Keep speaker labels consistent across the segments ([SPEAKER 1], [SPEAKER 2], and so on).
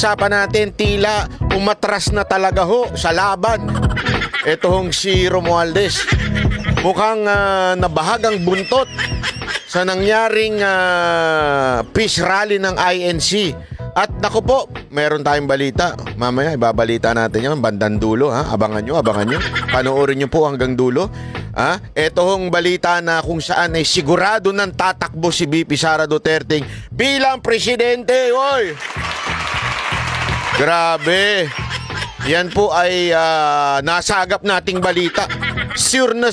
[SPEAKER 1] Usapan natin, tila umatras na talaga ho sa laban. Ito hong si Romualdez. Mukhang nabahagang buntot sa nangyaring peace rally ng INC. At naku po, meron tayong balita. Mamaya ibabalita natin yan bandang dulo. Ha? Abangan nyo. Panoorin nyo po hanggang dulo. Ito hong balita na kung saan ay sigurado nang tatakbo si VP Sara Duterte bilang presidente. Oy! Grabe. Yan po ay nasagap nating balita. Sure na.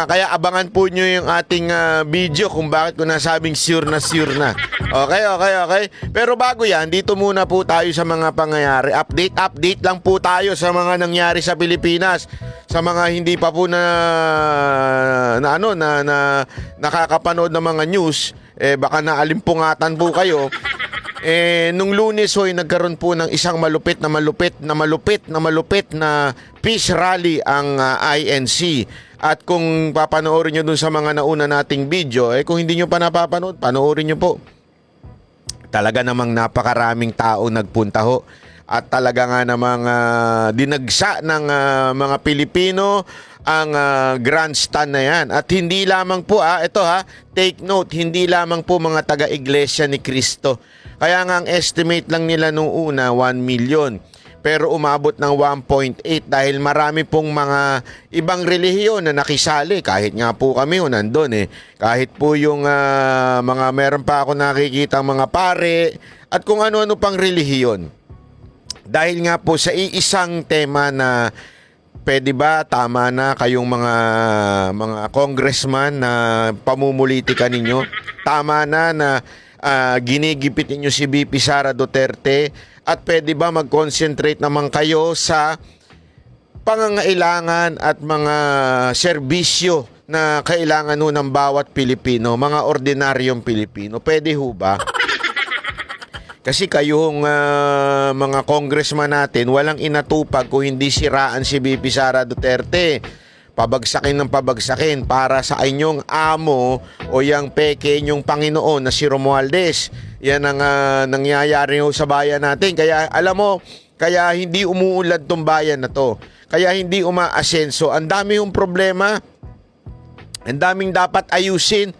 [SPEAKER 1] Kaya abangan po nyo yung ating video kung bakit ko nasabing sure na. Okay. Pero bago yan, dito muna po tayo sa mga pangyayari. Update lang po tayo sa mga nangyari sa Pilipinas. Sa mga hindi pa po na nakakapanood ng mga news, baka naalimpungatan po kayo. Nung Lunes nagkaroon po ng isang malupit na peace rally ang INC. At kung papanoorin nyo dun sa mga nauna nating video, kung hindi nyo pa napapanood, panoorin nyo po. Talaga namang napakaraming tao nagpunta ho. At talaga nga namang dinagsa ng mga Pilipino ang grandstand na yan. At hindi lamang po, take note, hindi lamang po mga taga-iglesia ni Cristo. Kaya nga ang estimate lang nila nung una, 1 million. Pero umabot ng 1.8 dahil marami pong mga ibang relihiyon na nakisali. Kahit nga po kami nandun Kahit po yung mga meron pa ako nakikita mga pare at kung ano-ano pang relihiyon. Dahil nga po sa iisang tema na pwede ba tama na kayong mga congressman na pamumulitika ninyo? Tama na ginigipit ninyo si VP Sara Duterte at pwede ba mag-concentrate naman kayo sa pangangailangan at mga serbisyo na kailangan ng bawat Pilipino, mga ordinaryong Pilipino? Pwede ho ba? Kasi kayong mga congressman natin, walang inatupag kung hindi siraan si VP Sara Duterte. Pabagsakin para sa inyong amo o yung peke inyong Panginoon na si Romualdez. Yan ang nangyayari sa bayan natin. Kaya alam mo, kaya hindi umuunlad tong bayan na to. Kaya hindi umaasenso. Ang dami yung problema. Ang daming dapat ayusin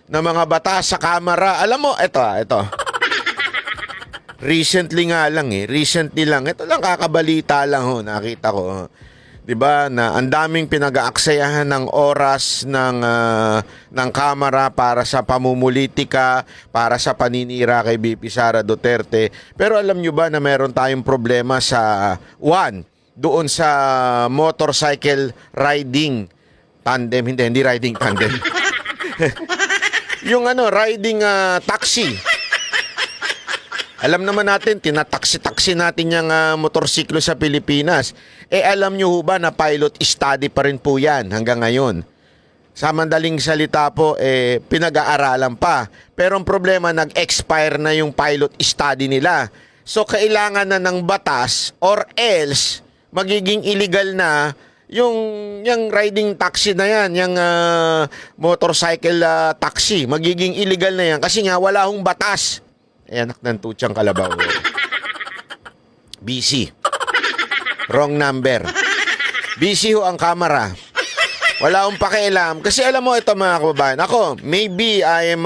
[SPEAKER 1] na mga batas sa Kamara. Alam mo, ito. Recently lang. Ito lang kakabalita lang nakita ko. 'Di ba na ang daming pinag-aaksayahan ng oras ng Kamara para sa pamumulitika, para sa paninira kay VP Sara Duterte. Pero alam nyo ba na meron tayong problema sa doon sa motorcycle riding tandem, hindi riding tandem. Yung riding taxi. Alam naman natin, tinataksi-taksi natin yung motorsiklo sa Pilipinas. Alam nyo ba na pilot study pa rin po yan hanggang ngayon? Sa mandaling salita po, pinag-aaralan pa. Pero ang problema, nag-expire na yung pilot study nila. So, kailangan na ng batas or else, magiging illegal na yung riding taxi na yan, yung motorcycle taxi. Magiging illegal na yan kasi nga wala hong batas. Anak ng tutsang kalabaw. BC. Wrong number. BC ang Kamara. Wala akong pakialam. Kasi alam mo ito mga kababayan. Ako, maybe I am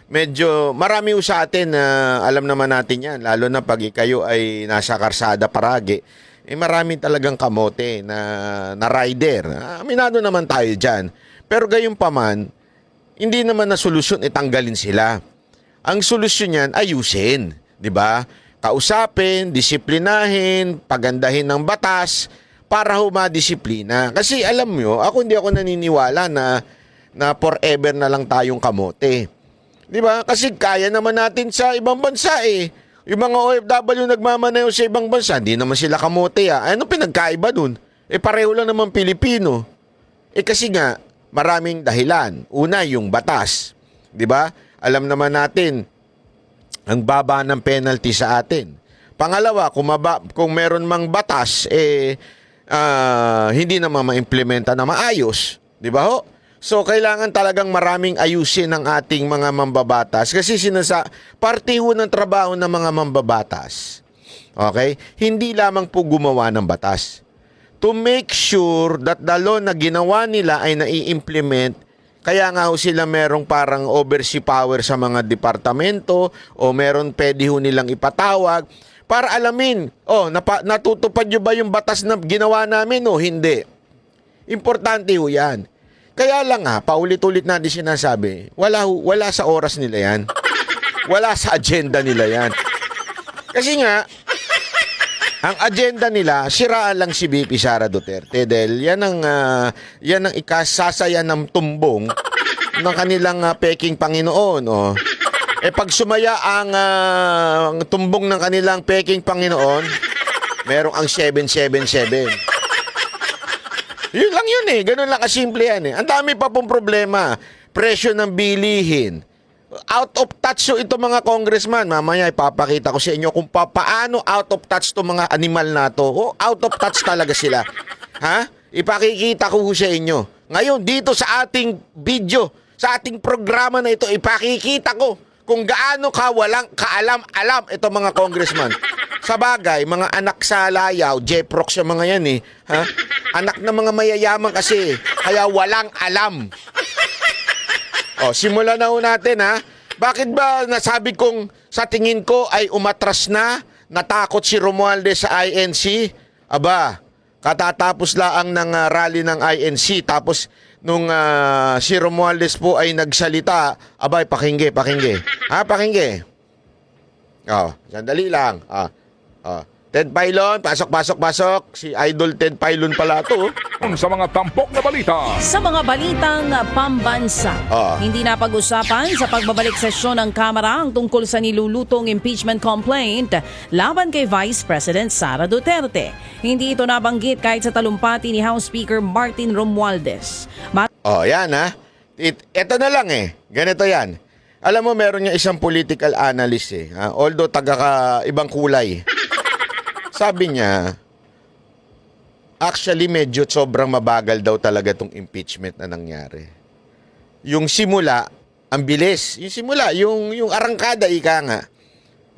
[SPEAKER 1] medyo marami sa atin alam naman natin yan. Lalo na pag kayo ay nasa karsada paragi. Marami talagang kamote na rider. Aminado naman tayo dyan. Pero gayon pa man, hindi naman na solusyon itanggalin sila. Ang solusyon niyan, ayusin, 'di ba? Kausapin, disiplinahin, pagandahin ng batas para humadisiplina. Kasi alam nyo, hindi ako naniniwala na forever na lang tayong kamote. 'Di ba? Kasi kaya naman natin sa ibang bansa Yung mga OFW nagmamaneho sa ibang bansa, hindi naman sila kamote Ano pinagkaiba dun? Pareho lang naman Pilipino. Kasi nga, maraming dahilan. Una, yung batas. 'Di ba? Alam naman natin, ang baba ng penalty sa atin. Pangalawa, kung meron mang batas, hindi naman ma-implementa na maayos. Di ba ho? So, kailangan talagang maraming ayusin ng ating mga mambabatas kasi parte ho ng trabaho ng mga mambabatas. Okay? Hindi lamang po gumawa ng batas. To make sure that the law na ginawa nila ay nai-implement, kaya nga ho sila merong parang oversee power sa mga departamento o meron pwede ho nilang ipatawag para alamin, natutupad nyo ba yung batas na ginawa namin o hindi? Importante ho yan. Kaya lang paulit-ulit natin sinasabi, wala sa oras nila yan. Wala sa agenda nila yan. Kasi nga, ang agenda nila, siraan lang si VP Sara Duterte dahil yan ang ikasasaya ng tumbong ng kanilang peking Panginoon. Oh. Pag sumaya ang tumbong ng kanilang peking Panginoon, merong ang 777. Yun lang yun ganun lang kasimple yan Ang dami pa pong problema. Presyo ng bilihin. Out of touch ito mga congressman. Mamaya ipapakita ko sa inyo kung paano out of touch to mga animal na to. Out of touch talaga sila. Ipakikita ko sa inyo. Ngayon, dito sa ating video, sa ating programa na ito, ipakikita ko kung gaano walang kaalam-alam ito mga congressman. Sa bagay, mga anak sa layaw, Jeprox yung mga yan Anak ng mga mayayaman kasi, kaya walang alam. Simulan na ho natin Bakit ba nasabi kong sa tingin ko ay umatras na, natakot si Romualdez sa INC? Aba, katatapos lang ng rally ng INC, tapos nung si Romualdez po ay nagsalita, abay, pakingge. Pakingge. Sandali lang. Ted Pailon, pasok. Si Idol Ted Pailon pala to.
[SPEAKER 2] Sa mga tampok na balita.
[SPEAKER 3] Sa mga balitang pambansa, hindi na pag-usapan sa pagbabalik sesyon ng Kamara ang tungkol sa nilulutong impeachment complaint laban kay Vice President Sara Duterte. Hindi ito nabanggit kahit sa talumpati ni House Speaker Martin Romualdez.
[SPEAKER 1] Yan Ito na lang Ganito yan. Alam mo, meron niya isang political analyst although ibang kulay. Sabi niya, actually medyo sobrang mabagal daw talaga itong impeachment na nangyari. Yung simula, ang bilis. Yung simula, yung arangkada, ika nga.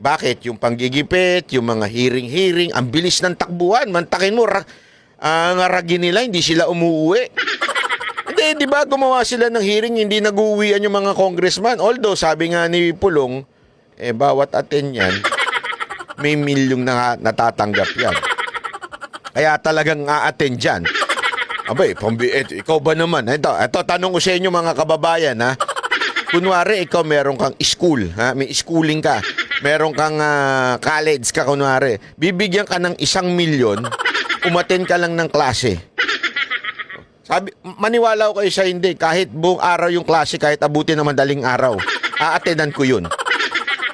[SPEAKER 1] Bakit? Yung panggigipit, yung mga hearing, ang bilis ng takbuhan. Mantakin mo, ang aragin nila, hindi sila umuwi. Hindi, di ba gumawa sila ng hearing, hindi nag-uwian yung mga congressman. Although, sabi nga ni Pulong, bawat attend yan, may milyong na natatanggap yan. Kaya talagang a-attend dyan. Abay, ikaw ba naman? Ito, tanong ko sa inyo mga kababayan, Kunwari, ikaw meron kang school, may schooling ka. Meron kang college ka, kunwari. Bibigyan ka ng 1 milyon, umattend ka lang ng klase. Maniwala ko kayo sa hindi. Kahit buong araw yung klase, kahit abutin ng madaling araw, a-attendan ko yun.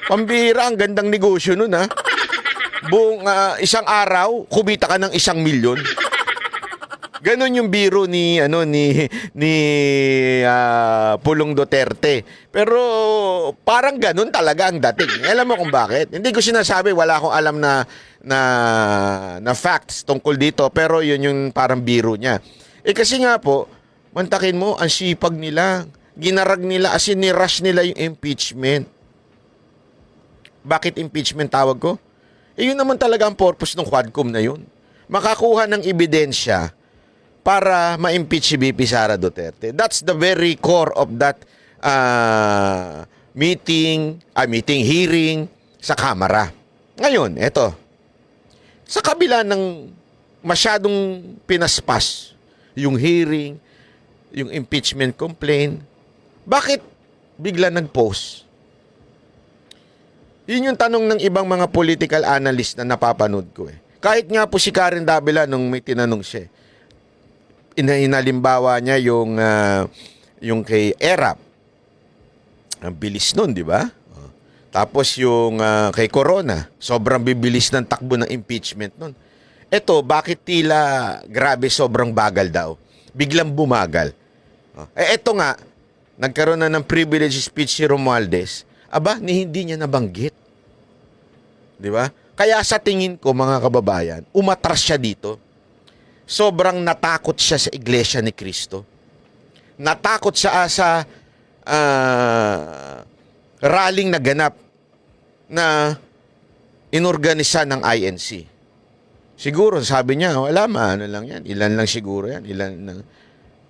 [SPEAKER 1] Pambira, ang gandang negosyo nun, Buong isang araw, kumita ka ng 1 milyon. Ganon yung biro ni Pulong Duterte. Pero parang ganon talaga ang dating. Alam mo kung bakit? Hindi ko sinasabi, wala akong alam na facts tungkol dito, pero yun yung parang biro niya. Kasi nga po, mantakin mo, ang sipag nila. Ginarag nila, ni-rush nila yung impeachment. Bakit impeachment tawag ko? Yun naman talaga ang purpose ng Quadcom na yun. Makakuha ng ebidensya para ma-impeach si VP Sara Duterte. That's the very core of that hearing sa Kamara. Ngayon, eto. Sa kabila ng masyadong pinaspas yung hearing, yung impeachment complaint, bakit bigla nag-post? Yun yung tanong ng ibang mga political analyst na napapanood ko Kahit nga po si Karen Davila nung may tinanong siya. Inalimbawa niya yung kay Erap. Ang bilis nun, di ba? Tapos yung kay Corona, sobrang bibilis ng takbo ng impeachment nun. Eto, bakit tila grabe sobrang bagal daw? Biglang bumagal. Eto nga, nagkaroon na ng privilege speech si Romualdez. Aba, hindi niya nabanggit. Di ba? Kaya sa tingin ko, mga kababayan, umatras siya dito. Sobrang natakot siya sa Iglesia ni Cristo. natakot siya sa rallying na ganap na inorganisa ng INC. Siguro, sabi niya, wala ano lang yan. Ilan lang siguro yan.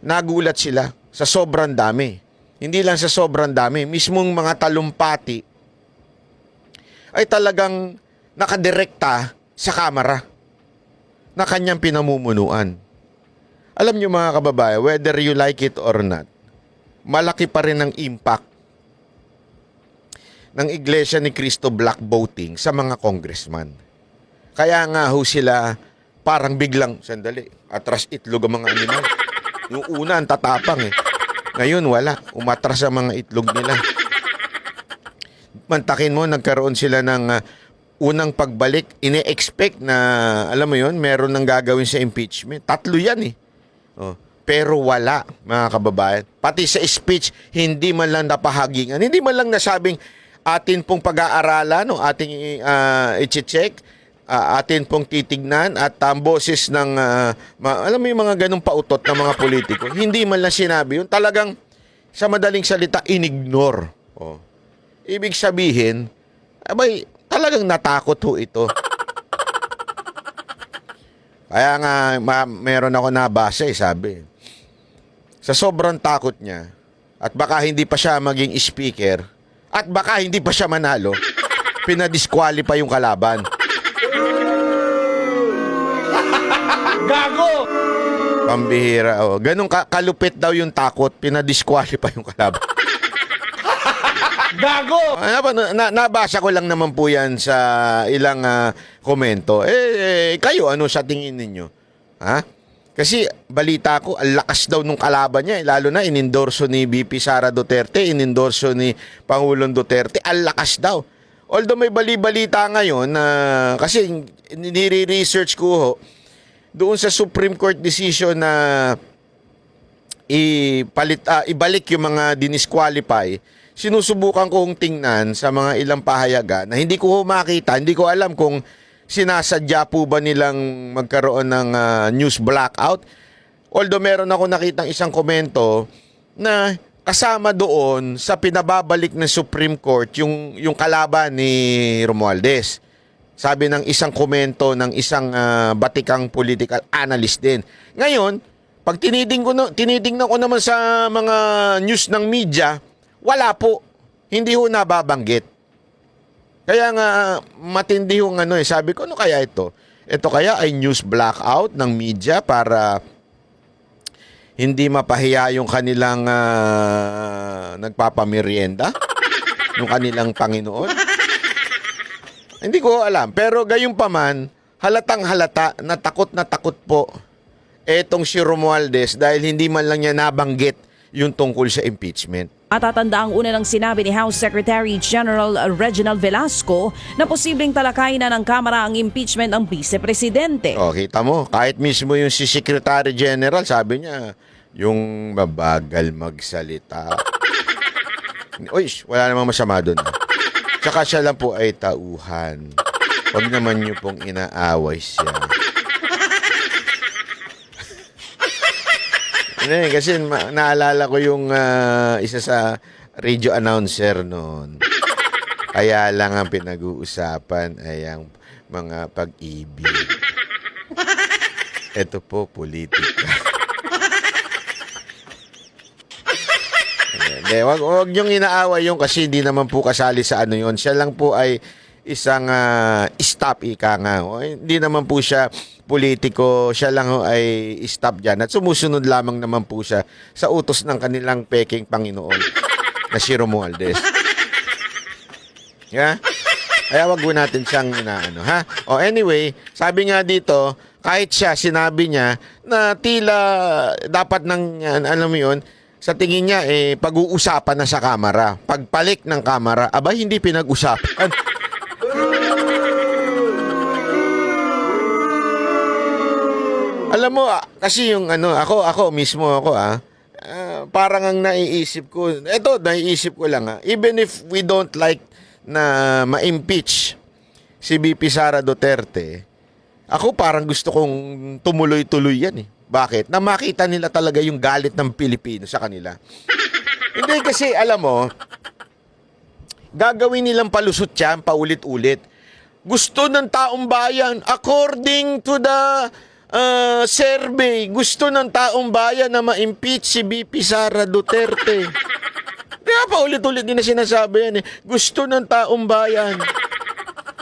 [SPEAKER 1] Nagulat sila sa sobrang dami. Hindi lang sa sobrang dami. Mismong mga talumpati ay talagang nakadirekta sa kamera na kanyang pinamumunuan. Alam niyo mga kababayan, whether you like it or not, malaki pa rin ang impact ng Iglesia ni Cristo black voting sa mga congressman. Kaya nga ho sila parang biglang, sandali, atras itlog ang mga animal. Yung una, ang tatapang eh. Ngayon, wala. Umatras ang mga itlog nila. Mantakin mo, nagkaroon sila ng unang pagbalik. Ine-expect na, alam mo yun, meron nang gagawin sa impeachment. 3 yan eh. Oh. Pero wala, mga kababayan. Pati sa speech, hindi man lang napahagingan. Hindi man lang nasabing atin pong pag-aaralan, no? Ating i-check, atin pong titignan at ang boses ng, alam mo yung mga ganong pautot ng mga politiko. Hindi man lang sinabi yun. Talagang, sa madaling salita, inignore. Oh. Ibig sabihin, abay, talagang natakot ho ito. Kaya nga, meron ako nabasa sabi. Sa sobrang takot niya, at baka hindi pa siya maging speaker, at baka hindi pa siya manalo, pinadisqualify yung kalaban.
[SPEAKER 2] Gago!
[SPEAKER 1] Pambihira. Oh. Ganun kalupit daw yung takot, pinadisqualify yung kalaban.
[SPEAKER 2] Gago!
[SPEAKER 1] Nabasa ko lang naman po yan sa ilang komento. Kayo, ano sa tingin ninyo? Ha? Kasi balita ko, ang lakas daw nung kalaban niya. Lalo na inendorso ni VP Sara Duterte, inendorso ni Pangulong Duterte. Ang lakas daw. Although may bali-balita ngayon, kasi nire-research ko ho, doon sa Supreme Court decision na ibalik yung mga dinisqualify, sinusubukan kong tingnan sa mga ilang pahayagan na hindi ko makita, hindi ko alam kung sinasadya po ba nilang magkaroon ng news blackout. Although meron ako nakitang isang komento na kasama doon sa pinababalik ng Supreme Court yung kalaban ni Romualdez. Sabi ng isang komento ng isang batikang political analyst din. Ngayon, pag tinitingnan ko naman sa mga news ng media, wala po. Hindi ho nababanggit. Kaya nga matindi yung sabi ko, ano kaya ito? Ito kaya ay news blackout ng media para hindi mapahiya yung kanilang nagpapamerienda, yung kanilang Panginoon. Hindi ko alam. Pero gayunpaman, halatang halata na takot po etong si Romualdez dahil hindi man lang niya nabanggit yung tungkol sa impeachment.
[SPEAKER 3] Matatanda ang una ng sinabi ni House Secretary General Reginald Velasco na posibleng talakayin na ng Kamara ang impeachment ng Vice-Presidente.
[SPEAKER 1] O, kita mo, kahit mismo yung si Secretary General, sabi niya, yung mabagal magsalita. Uy, wala namang masama doon. Tsaka siya lang po ay tauhan. Huwag naman niyo pong inaaway siya. Kasi naalala ko yung isa sa radio announcer noon. Kaya lang ang pinag-uusapan ay ang mga pag-ibig. Ito po, politika. Wag niyong inaaway yung kasi hindi naman po kasali sa ano yun. Siya lang po ay isang staff ika nga. Hindi naman po siya politiko, siya lang ay staff dyan. At sumusunod lamang naman po siya sa utos ng kanilang peking Panginoon na si Romualdez. Yeah? Kaya wag natin siyang inaano, ha? Anyway, sabi nga dito, kahit siya, sinabi niya na tila dapat ng, alam mo yun, sa tingin niya, pag-uusapan na sa kamera. Pagpalik ng kamera, aba, hindi pinag-usapan. Alam mo, kasi yung ako mismo parang ang naiisip ko, naiisip ko lang even if we don't like na ma-impeach si VP Sara Duterte, ako parang gusto kong tumuloy-tuloy yan . Bakit? Na makita nila talaga yung galit ng Pilipino sa kanila. Hindi kasi, alam mo, gagawin nilang palusot yan, paulit-ulit. Gusto ng taong bayan, according to the survey, gusto ng taong bayan na ma-impeach si VP Sara Duterte. Kaya paulit-ulit din na sinasabi yan eh. Gusto ng taong bayan,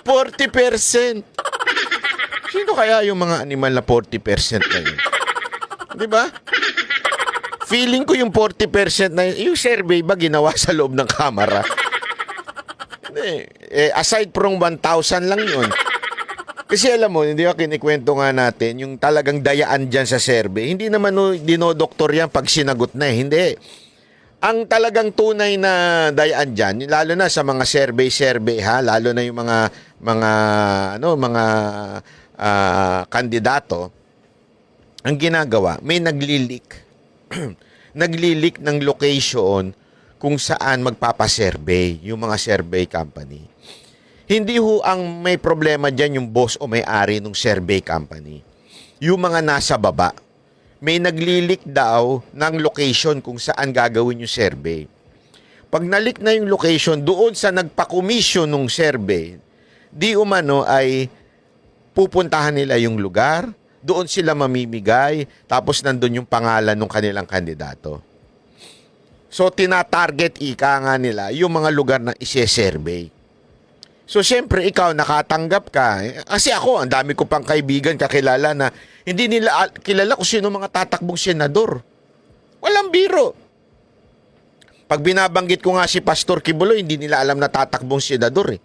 [SPEAKER 1] 40%. Sino kaya yung mga animal na 40% na yun? Di ba? Feeling ko yung 40% na yun, yung survey ba ginawa sa loob ng kamera? Hindi. Aside from 1,000 lang yun. Kasi alam mo, hindi ba kinikwento nga natin, yung talagang dayaan dyan sa survey, hindi naman dinodoktor yan pag sinagot na eh. Hindi. Ang talagang tunay na dayaan dyan, lalo na sa mga survey ha, lalo na yung mga kandidato, ang ginagawa, may naglilik. Naglilik ng location kung saan magpapasurvey yung mga survey company. Hindi ho ang may problema dyan yung boss o may-ari ng survey company. Yung mga nasa baba, may naglilik daw ng location kung saan gagawin yung survey. Pag nalik na yung location doon sa nagpa-commission ng survey, di umano ay pupuntahan nila yung lugar, doon sila mamimigay, tapos nandun yung pangalan ng kanilang kandidato. So, tinatarget ika nga nila yung mga lugar na isi-survey. So, syempre, ikaw, nakatanggap ka. Kasi ako, ang dami ko pang kaibigan, kakilala na hindi nila kilala kung sino mga tatakbong senador. Walang biro. Pag binabanggit ko nga si Pastor Kibuloy, hindi nila alam na tatakbong senador eh.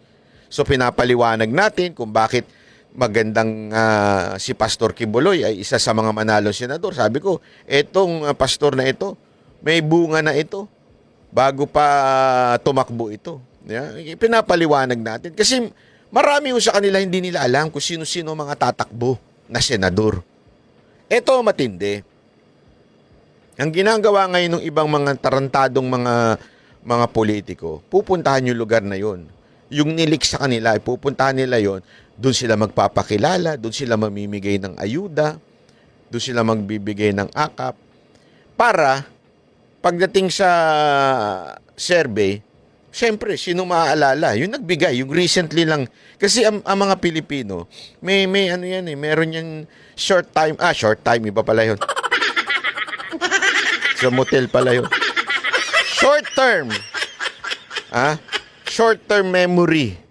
[SPEAKER 1] So, pinapaliwanag natin kung bakit magandang si Pastor Kibuloy ay isa sa mga manalong senador. Sabi ko, etong pastor na ito, may bunga na ito bago pa tumakbo ito. Yeah? Pinapaliwanag natin. Kasi marami sa kanila hindi nila alam kung sino-sino mga tatakbo na senador. Ito matindi. Ang ginagawa ngayon ng ibang mga tarantadong mga politiko, pupuntahan yung lugar na yon. Yung nilik sa kanila, pupuntahan nila yon. Doon sila magpapakilala, doon sila mamimigay ng ayuda, doon sila magbibigay ng akap. Para pagdating sa survey, siyempre, sino maaalala? Yung nagbigay, yung recently lang. Kasi ang mga Pilipino, may ano yan eh, meron yung short time, iba pala yun. Sa motel pala yun. Short term. Short term memory.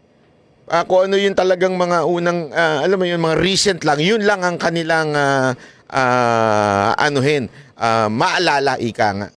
[SPEAKER 1] Kung ano yung talagang mga unang, alam mo yun, mga recent lang, yun lang ang kanilang, maalala, ika nga.